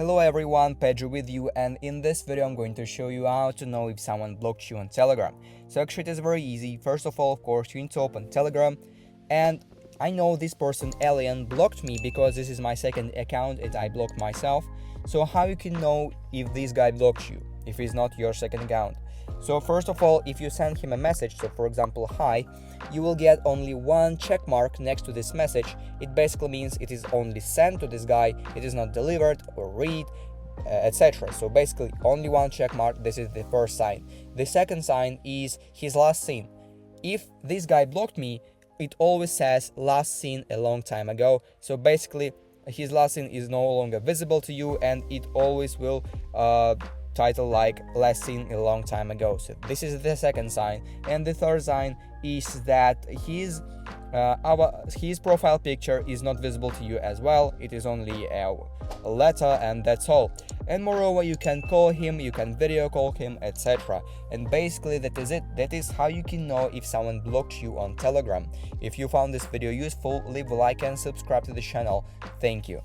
Hello everyone, Pedro with you, and in this video I'm going to show you how to know if someone blocked you on Telegram. So actually it is very easy. First of all, of course, you need to open Telegram, and I know this person Alien blocked me because this is my second account and I blocked myself. So how you can know if this guy blocked you, if it's not your second account? So first of all, if you send him a message, so for example hi, you will get only one check mark next to this message. It basically means it is only sent to this guy, it is not delivered or read, etc. So basically only one check mark. This is the first sign. The second sign is his last seen. If this guy blocked me, it always says last seen a long time ago. So basically his last seen is no longer visible to you, and it always will title like last seen a long time ago. So this is the second sign. And the third sign is that his profile picture is not visible to you as well. It is only a letter, and that's all. And moreover, you can call him, you can video call him, etc. And basically that is it. That is how you can know if someone blocked you on Telegram. If you found this video useful, leave a like and subscribe to the channel. Thank you.